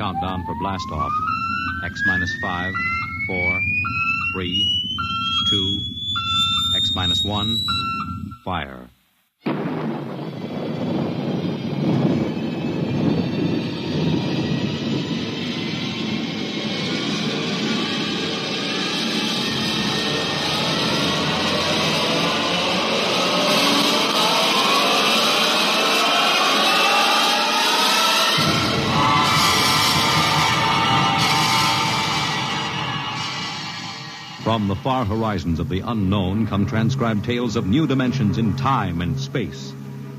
countdown for blast-off. X minus 5, 4, 3, 2, X minus 1, fire. From the far horizons of the unknown come transcribed tales of new dimensions in time and space.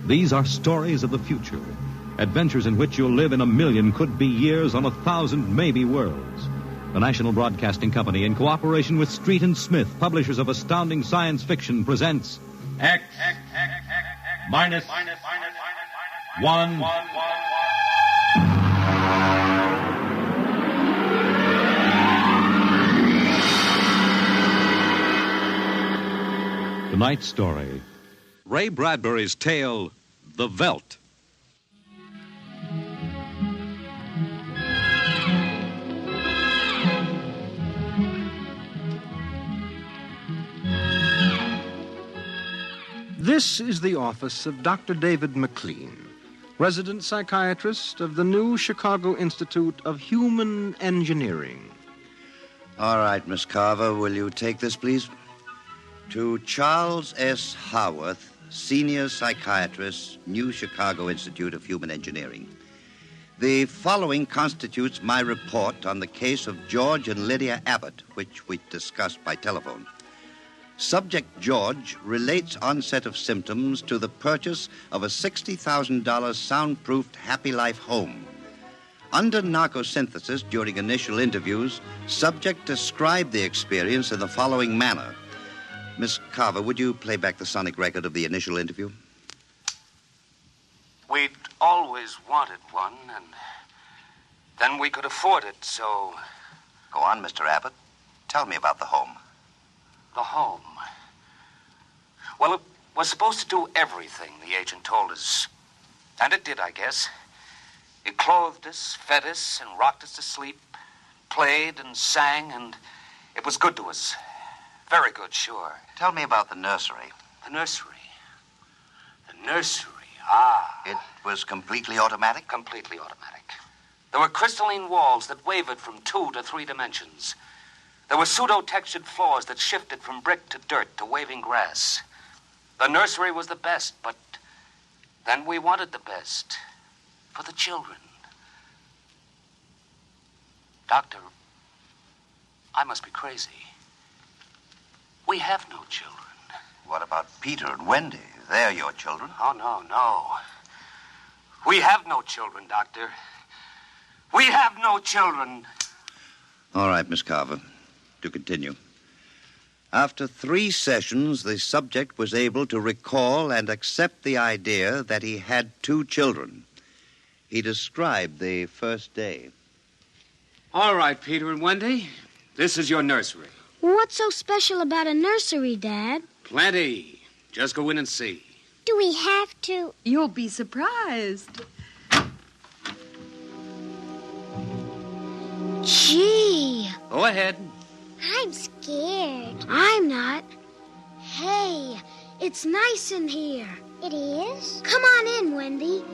These are stories of the future, adventures in which you'll live in 1,000,000 could-be years on 1,000 maybe worlds. The National Broadcasting Company, in cooperation with Street and Smith, publishers of astounding science fiction, presents X minus 1. Tonight's story, Ray Bradbury's tale, The Veldt. This is the office of Dr. David McLean, resident psychiatrist of the new Chicago Institute of Human Engineering. All right, Miss Carver, will you take this, please? To Charles S. Haworth, senior psychiatrist, New Chicago Institute of Human Engineering. The following constitutes my report on the case of George and Lydia Abbott, which we discussed by telephone. Subject George relates onset of symptoms to the purchase of a $60,000 soundproofed Happy Life home. Under narcosynthesis during initial interviews, subject described the experience in the following manner. Miss Carver, would you play back the sonic record of the initial interview? We'd always wanted one, and then we could afford it, so... Go on, Mr. Abbott. Tell me about the home. The home. Well, it was supposed to do everything the agent told us. And it did, I guess. It clothed us, fed us, and rocked us to sleep, played and sang, and it was good to us. Very good, sure. Tell me about the nursery. The nursery. The nursery, ah. It was completely automatic? Completely automatic. There were crystalline walls that wavered from 2 to 3 dimensions. There were pseudo-textured floors that shifted from brick to dirt to waving grass. The nursery was the best, but then we wanted the best for the children. Doctor, I must be crazy. We have no children. What about Peter and Wendy? They're your children. Oh, no. We have no children, Doctor. We have no children. All right, Miss Carver. To continue. After 3 sessions, the subject was able to recall and accept the idea that he had 2 children. He described the first day. All right, Peter and Wendy. This is your nursery. What's so special about a nursery, Dad? Plenty. Just go in and see. Do we have to? You'll be surprised. Gee. Go ahead. I'm scared. I'm not. Hey, it's nice in here. It is? Come on in, Wendy.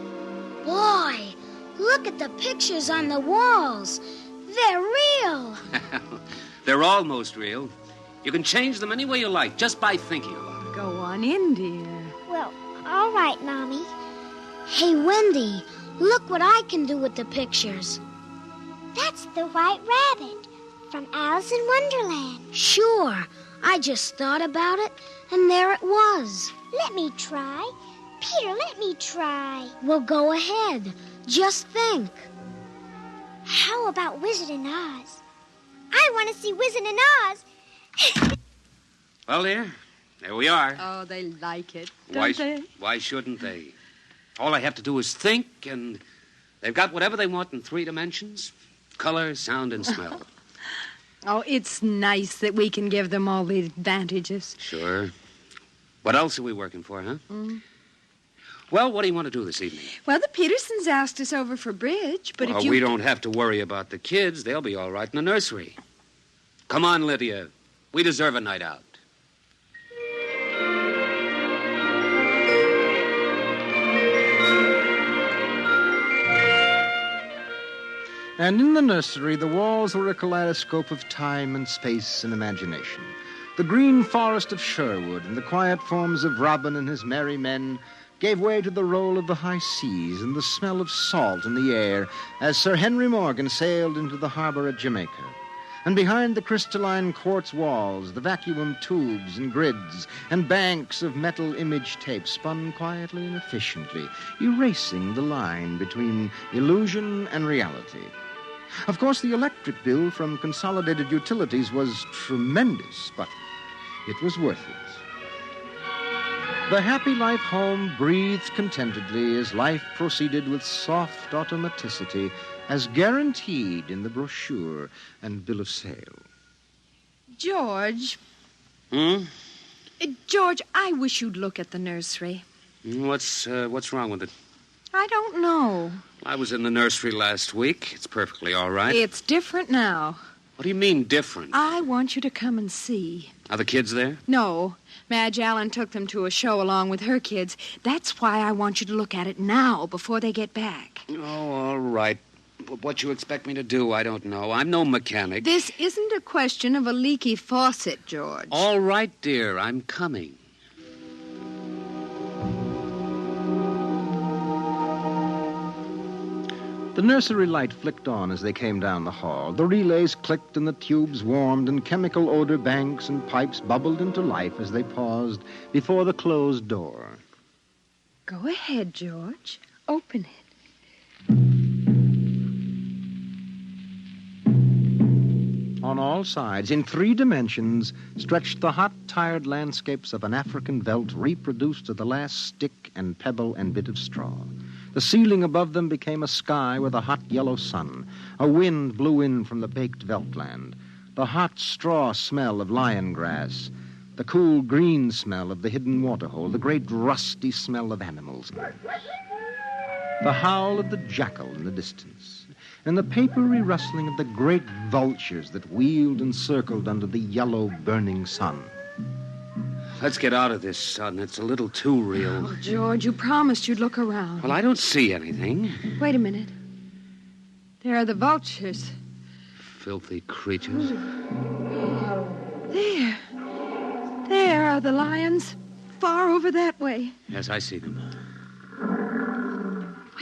Boy, look at the pictures on the walls. They're real. They're almost real. You can change them any way you like, just by thinking about it. Go on in, dear. Well, all right, Mommy. Hey, Wendy, look what I can do with the pictures. That's the White Rabbit from Alice in Wonderland. Sure. I just thought about it, and there it was. Let me try. Peter, let me try. Well, go ahead. Just think. How about Wizard in Oz? I want to see Wizard in Oz. Well, dear, there we are. Oh, they like it, don't they? Why shouldn't they? All I have to do is think, and they've got whatever they want in 3 dimensions. Color, sound, and smell. Oh, it's nice that we can give them all the advantages. Sure. What else are we working for, huh? Well, what do you want to do this evening? Well, the Petersons asked us over for bridge, but if you... We don't have to worry about the kids. They'll be all right in the nursery. Come on, Lydia. We deserve a night out. And in the nursery, the walls were a kaleidoscope of time and space and imagination. The green forest of Sherwood and the quiet forms of Robin and his merry men gave way to the roll of the high seas and the smell of salt in the air as Sir Henry Morgan sailed into the harbor at Jamaica. And behind the crystalline quartz walls, the vacuum tubes and grids and banks of metal image tape spun quietly and efficiently, erasing the line between illusion and reality. Of course, the electric bill from Consolidated Utilities was tremendous, but it was worth it. The happy life home breathed contentedly as life proceeded with soft automaticity as guaranteed in the brochure and bill of sale. George. George, I wish you'd look at the nursery. What's wrong with it? I don't know. I was in the nursery last week. It's perfectly all right. It's different now. What do you mean, different? I want you to come and see. Are the kids there? No. Madge Allen took them to a show along with her kids. That's why I want you to look at it now, before they get back. Oh, all right. What you expect me to do, I don't know. I'm no mechanic. This isn't a question of a leaky faucet, George. All right, dear. I'm coming. The nursery light flicked on as they came down the hall. The relays clicked and the tubes warmed and chemical odor banks and pipes bubbled into life as they paused before the closed door. Go ahead, George. Open it. On all sides, in 3 dimensions, stretched the hot, tired landscapes of an African veldt reproduced to the last stick and pebble and bit of straw. The ceiling above them became a sky with a hot yellow sun. A wind blew in from the baked veldtland. The hot straw smell of lion grass. The cool green smell of the hidden waterhole. The great rusty smell of animals. The howl of the jackal in the distance. And the papery rustling of the great vultures that wheeled and circled under the yellow burning sun. Let's get out of this sun. It's a little too real. Oh, George, you promised you'd look around. Well, I don't see anything. Wait a minute. There are the vultures. Filthy creatures. There are the lions. Far over that way. Yes, I see them.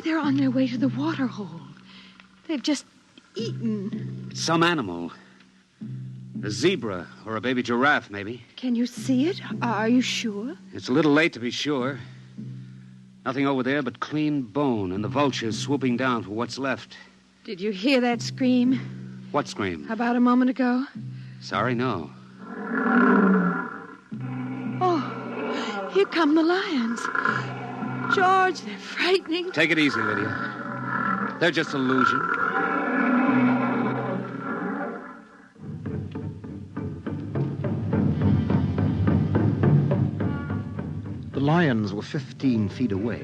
They're on their way to the waterhole. They've just eaten. It's some animal. A zebra or a baby giraffe, maybe. Can you see it? Are you sure? It's a little late to be sure. Nothing over there but clean bone and the vultures swooping down for what's left. Did you hear that scream? What scream? About a moment ago. Sorry, no. Oh, here come the lions. George, they're frightening. Take it easy, Lydia. They're just illusion. The lions were 15 feet away.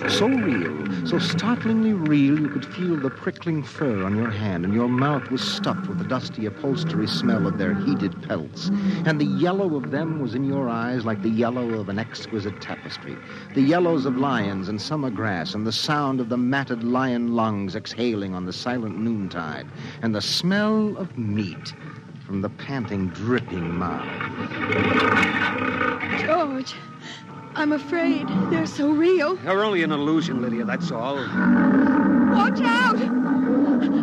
So real, so startlingly real, you could feel the prickling fur on your hand, and your mouth was stuffed with the dusty upholstery smell of their heated pelts. And the yellow of them was in your eyes like the yellow of an exquisite tapestry. The yellows of lions and summer grass, and the sound of the matted lion lungs exhaling on the silent noontide, and the smell of meat from the panting, dripping mouth. George, I'm afraid they're so real. They're only an illusion, Lydia, that's all. Watch out!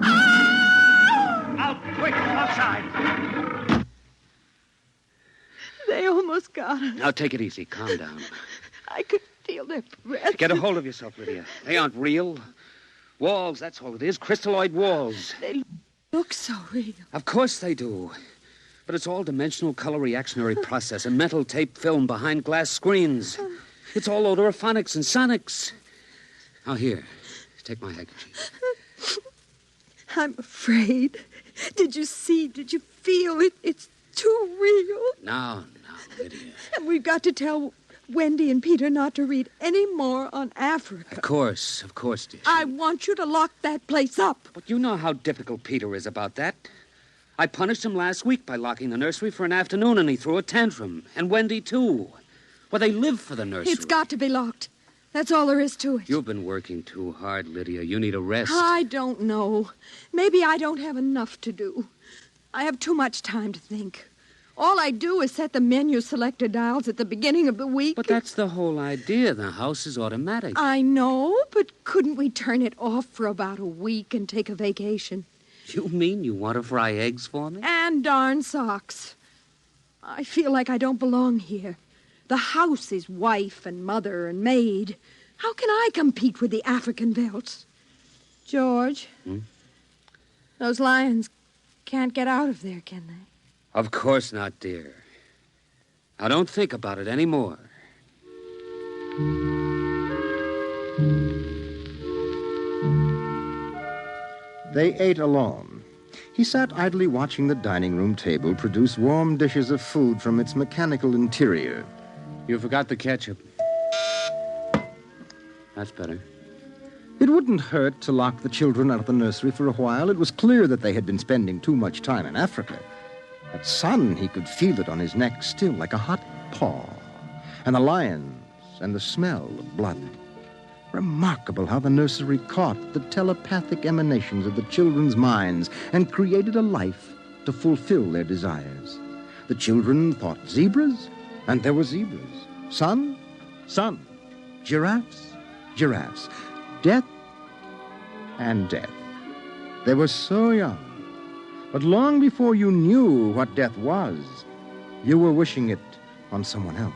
Ah! Out, quick, outside! They almost got us. Now, take it easy. Calm down. I could feel their breath. Get a hold of yourself, Lydia. They aren't real. Walls, that's all it is. Crystalloid walls. They look so real. Of course they do. But it's all dimensional color reactionary process and metal tape film behind glass screens. It's all odorophonics and sonics. Now, here, take my handkerchief. I'm afraid. Did you see? Did you feel it? It's too real. Now, Lydia. And we've got to tell Wendy and Peter not to read any more on Africa. Of course, dear. I want you to lock that place up. But you know how difficult Peter is about that. I punished him last week by locking the nursery for an afternoon, and he threw a tantrum. And Wendy, too. Well, they live for the nursery. It's got to be locked. That's all there is to it. You've been working too hard, Lydia. You need a rest. I don't know. Maybe I don't have enough to do. I have too much time to think. All I do is set the menu selector dials at the beginning of the week. But that's the whole idea. The house is automatic. I know, but couldn't we turn it off for about a week and take a vacation? You mean you want to fry eggs for me? And darn socks. I feel like I don't belong here. The house is wife and mother and maid. How can I compete with the African Veldts? George, those lions can't get out of there, can they? Of course not, dear. Now, don't think about it anymore. They ate alone. He sat idly watching the dining room table produce warm dishes of food from its mechanical interior. You forgot the ketchup. That's better. It wouldn't hurt to lock the children out of the nursery for a while. It was clear that they had been spending too much time in Africa. That sun, he could feel it on his neck still, like a hot paw. And the lions, and the smell of blood. Remarkable how the nursery caught the telepathic emanations of the children's minds and created a life to fulfill their desires. The children thought zebras, and there were zebras. Sun, sun. Giraffes, giraffes. Death, and death. They were so young. But long before you knew what death was, you were wishing it on someone else.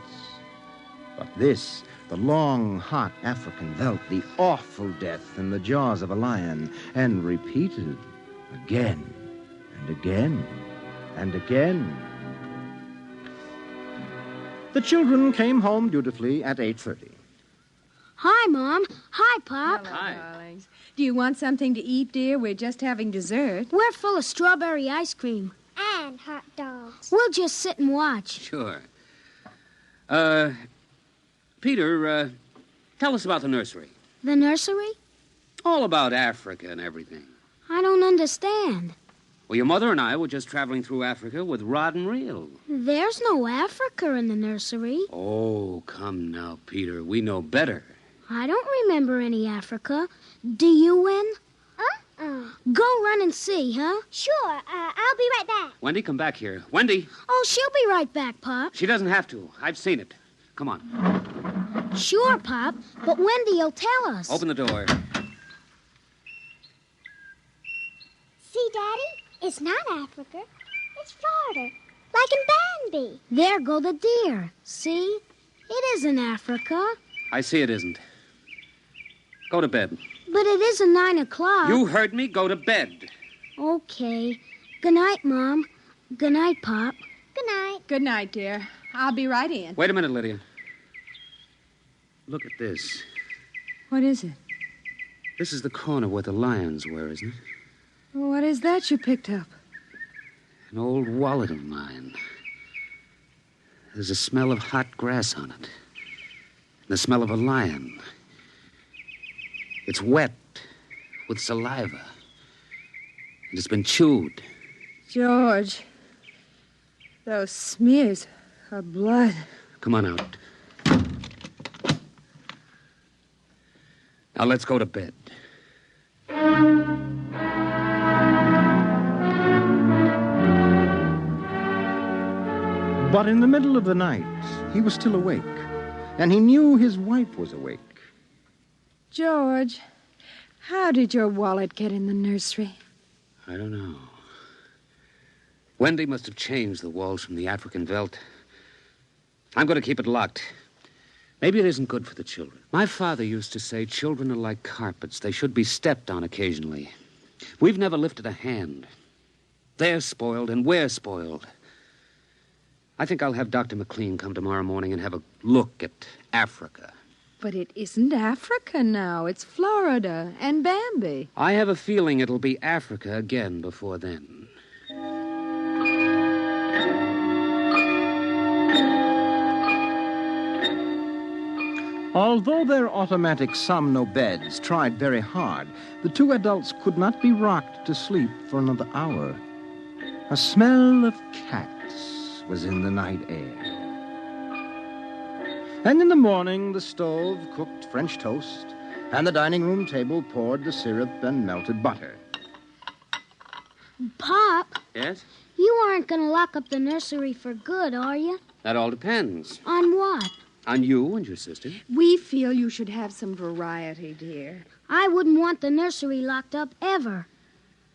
But this, the long, hot African veldt, the awful death in the jaws of a lion, and repeated again and again and again. The children came home dutifully at 8:30. Hi, Mom. Hi, Pop. Hello, darlings. Do you want something to eat, dear? We're just having dessert. We're full of strawberry ice cream. And hot dogs. We'll just sit and watch. Sure. Peter, tell us about the nursery. The nursery? All about Africa and everything. I don't understand. Well, your mother and I were just traveling through Africa with rod and reel. There's no Africa in the nursery. Oh, come now, Peter. We know better. I don't remember any Africa. Do you, Wen? Go run and see, huh? Sure, I'll be right back. Wendy, come back here. Wendy! Oh, she'll be right back, Pop. She doesn't have to. I've seen it. Come on. Sure, Pop, but Wendy'll tell us. Open the door. See, Daddy? It's not Africa. It's Florida. Like in Bambi. There go the deer. See? It isn't Africa. I see it isn't. Go to bed. But it isn't 9 o'clock. You heard me. Go to bed. Okay. Good night, Mom. Good night, Pop. Good night. Good night, dear. I'll be right in. Wait a minute, Lydia. Look at this. What is it? This is the corner where the lions were, isn't it? What is that you picked up? An old wallet of mine. There's a smell of hot grass on it. And the smell of a lion. It's wet with saliva. And it's been chewed. George, those smears are blood. Come on out. Now let's go to bed. But in the middle of the night, he was still awake, and he knew his wife was awake. George, how did your wallet get in the nursery? I don't know. Wendy must have changed the walls from the African veldt. I'm going to keep it locked. Maybe it isn't good for the children. My father used to say children are like carpets. They should be stepped on occasionally. We've never lifted a hand. They're spoiled and we're spoiled. I think I'll have Dr. McLean come tomorrow morning and have a look at Africa. But it isn't Africa now. It's Florida and Bambi. I have a feeling it'll be Africa again before then. Although their automatic somno beds tried very hard, the two adults could not be rocked to sleep for another hour. A smell of cats was in the night air. And in the morning, the stove cooked French toast, and the dining room table poured the syrup and melted butter. Pop, Yes? you aren't going to lock up the nursery for good, are you? That all depends. On what? On you and your sister. We feel you should have some variety, dear. I wouldn't want the nursery locked up ever.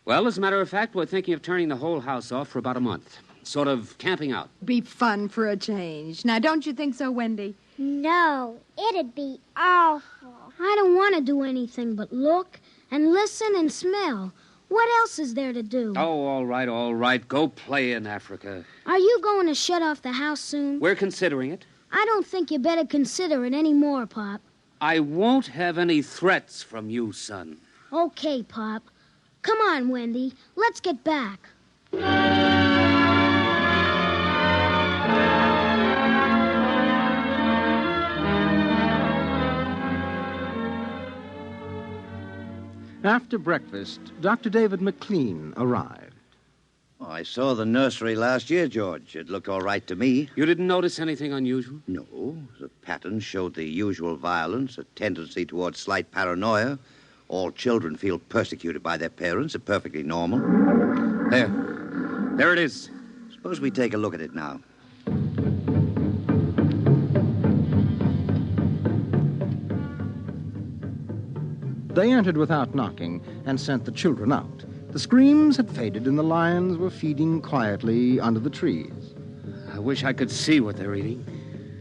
Well, as a matter of fact, we're thinking of turning the whole house off for about a month. Sort of camping out. Be fun for a change. Now, don't you think so, Wendy? No, it'd be awful. I don't want to do anything but look and listen and smell. What else is there to do? Oh, all right. Go play in Africa. Are you going to shut off the house soon? We're considering it. I don't think you better consider it any more, Pop. I won't have any threats from you, son. Okay, Pop. Come on, Wendy. Let's get back. After breakfast, Dr. David McLean arrived. Oh, I saw the nursery last year, George. It looked all right to me. You didn't notice anything unusual? No, the pattern showed the usual violence, a tendency towards slight paranoia. All children feel persecuted by their parents. It's perfectly normal. There it is. Suppose we take a look at it now. They entered without knocking and sent the children out. The screams had faded and the lions were feeding quietly under the trees. I wish I could see what they're eating.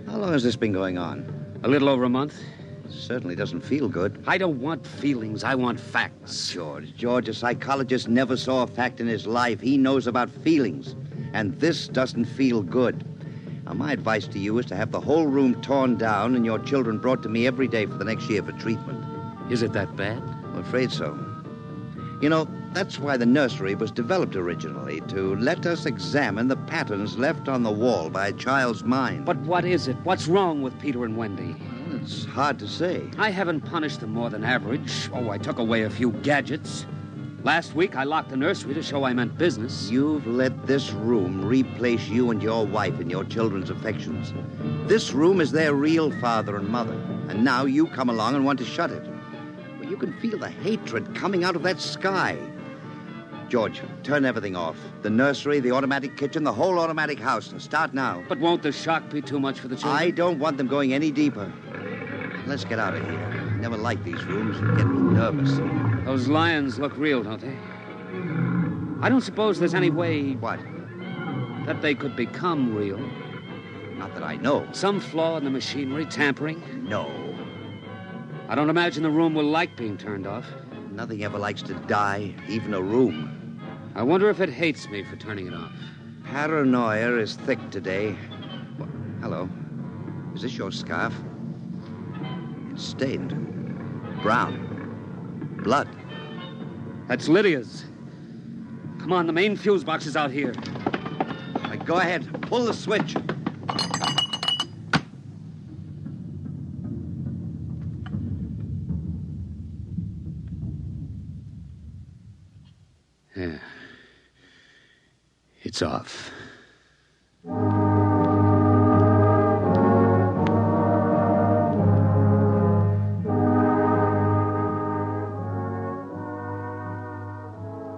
How long has this been going on? A little over a month. Certainly doesn't feel good. I don't want feelings. I want facts. George, a psychologist never saw a fact in his life. He knows about feelings. And this doesn't feel good. Now, my advice to you is to have the whole room torn down and your children brought to me every day for the next year for treatment. Is it that bad? I'm afraid so. You know, that's why the nursery was developed originally, to let us examine the patterns left on the wall by a child's mind. But what is it? What's wrong with Peter and Wendy? Well, it's hard to say. I haven't punished them more than average. Oh, I took away a few gadgets. Last week, I locked the nursery to show I meant business. You've let this room replace you and your wife in your children's affections. This room is their real father and mother. And now you come along and want to shut it. Well, you can feel the hatred coming out of that sky. George, turn everything off. The nursery, the automatic kitchen, the whole automatic house. Start now. But won't the shock be too much for the children? I don't want them going any deeper. Let's get out of here. I never like these rooms. They get me nervous. Those lions look real, don't they? I don't suppose there's any way... What? That they could become real. Not that I know. Some flaw in the machinery, tampering? No. I don't imagine the room will like being turned off. Nothing ever likes to die, even a room. I wonder if it hates me for turning it off. Paranoia is thick today. Well, hello. Is this your scarf? It's stained. Brown. Blood. That's Lydia's. Come on, the main fuse box is out here. All right, go ahead. Pull the switch. Yeah. It's off.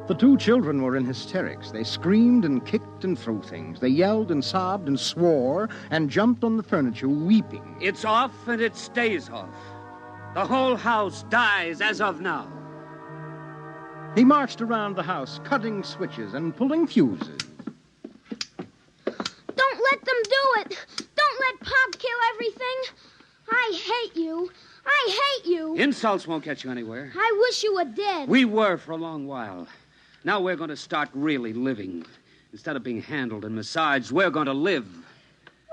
The two children were in hysterics. They screamed and kicked and threw things. They yelled and sobbed and swore and jumped on the furniture, weeping. It's off and it stays off. The whole house dies as of now. He marched around the house, cutting switches and pulling fuses. Don't let them do it. Don't let Pop kill everything. I hate you. I hate you. Insults won't get you anywhere. I wish you were dead. We were for a long while. Now we're going to start really living. Instead of being handled and massaged, we're going to live.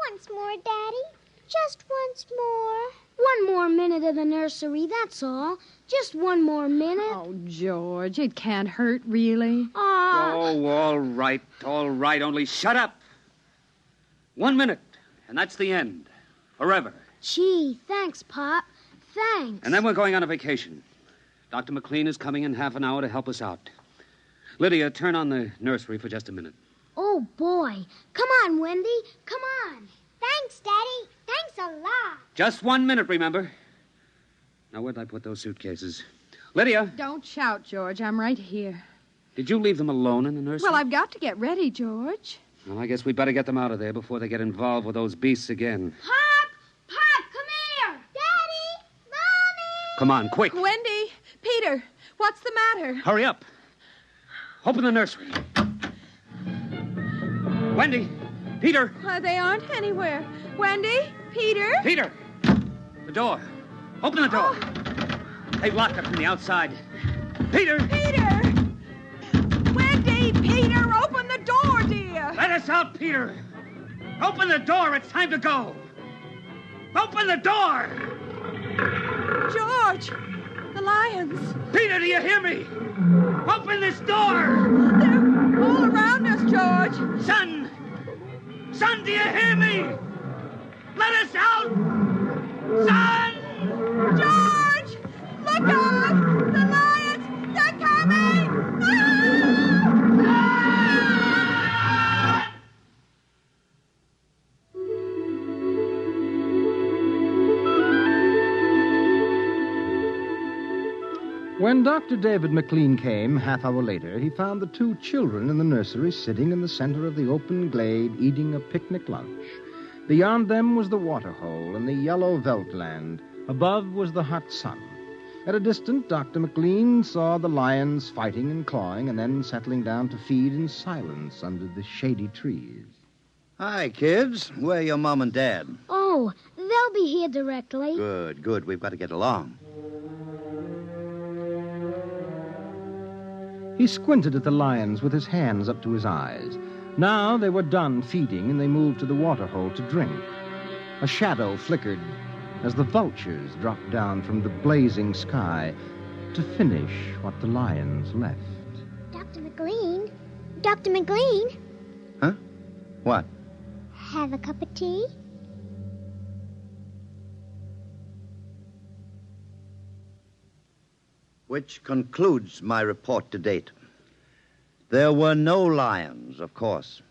Once more, Daddy. Just once more. One more minute of the nursery, that's all. Just one more minute. Oh, George, it can't hurt, really. Oh, all right. Only shut up. 1 minute, and that's the end. Forever. Gee, thanks, Pop. Thanks. And then we're going on a vacation. Dr. McLean is coming in half an hour to help us out. Lydia, turn on the nursery for just a minute. Oh, boy. Come on, Wendy. Come on. Thanks, Daddy. Thanks a lot. Just 1 minute, remember? Now, where'd I put those suitcases? Lydia! Don't shout, George. I'm right here. Did you leave them alone in the nursery? Well, I've got to get ready, George. Well, I guess we'd better get them out of there before they get involved with those beasts again. Pop! Pop, come here! Daddy! Mommy! Come on, quick. Wendy! Peter! What's the matter? Hurry up. Open the nursery. Wendy! Peter! They aren't anywhere. Wendy? Peter? Peter! The door. Open the door. They've locked it from the outside. Peter! Peter! Wendy! Peter! Open the door, dear! Let us out, Peter! Open the door. It's time to go. Open the door! George! The lions! Peter, do you hear me? Open this door! They're all around us, George! Son! Son, do you hear me? Let us out! Son! George! Look out! The lions! They're coming! When Dr. David McLean came half hour later, he found the two children in the nursery sitting in the center of the open glade eating a picnic lunch. Beyond them was the waterhole and the yellow Veldt land. Above was the hot sun. At a distance, Dr. McLean saw the lions fighting and clawing and then settling down to feed in silence under the shady trees. Hi, kids. Where are your mom and dad? Oh, they'll be here directly. Good, good. We've got to get along. He squinted at the lions with his hands up to his eyes. Now they were done feeding, and they moved to the waterhole to drink. A shadow flickered as the vultures dropped down from the blazing sky to finish what the lions left. Dr. McLean? Dr. McLean? Huh? What? Have a cup of tea? Which concludes my report to date. There were no lions, of course.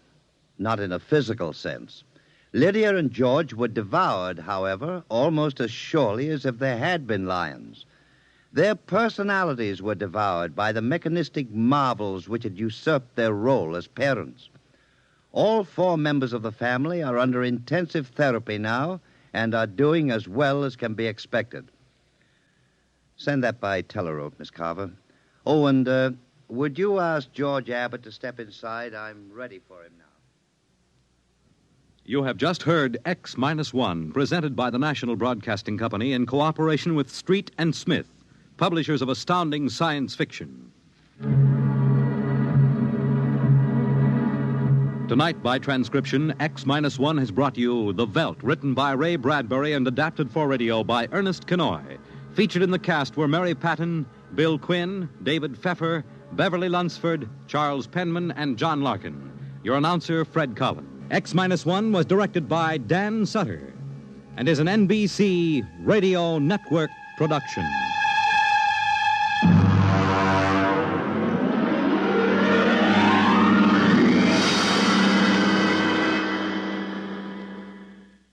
Not in a physical sense. Lydia and George were devoured, however, almost as surely as if there had been lions. Their personalities were devoured by the mechanistic marvels which had usurped their role as parents. All four members of the family are under intensive therapy now and are doing as well as can be expected. Send that by telerope, Miss Carver. Oh, and would you ask George Abbott to step inside? I'm ready for him now. You have just heard X-1, presented by the National Broadcasting Company in cooperation with Street and Smith, publishers of astounding science fiction. Tonight, by transcription, X-1 has brought you The Veldt, written by Ray Bradbury and adapted for radio by Ernest Kenoy. Featured in the cast were Mary Patton, Bill Quinn, David Pfeffer, Beverly Lunsford, Charles Penman, and John Larkin. Your announcer, Fred Collin. X-1 was directed by Dan Sutter and is an NBC Radio Network production.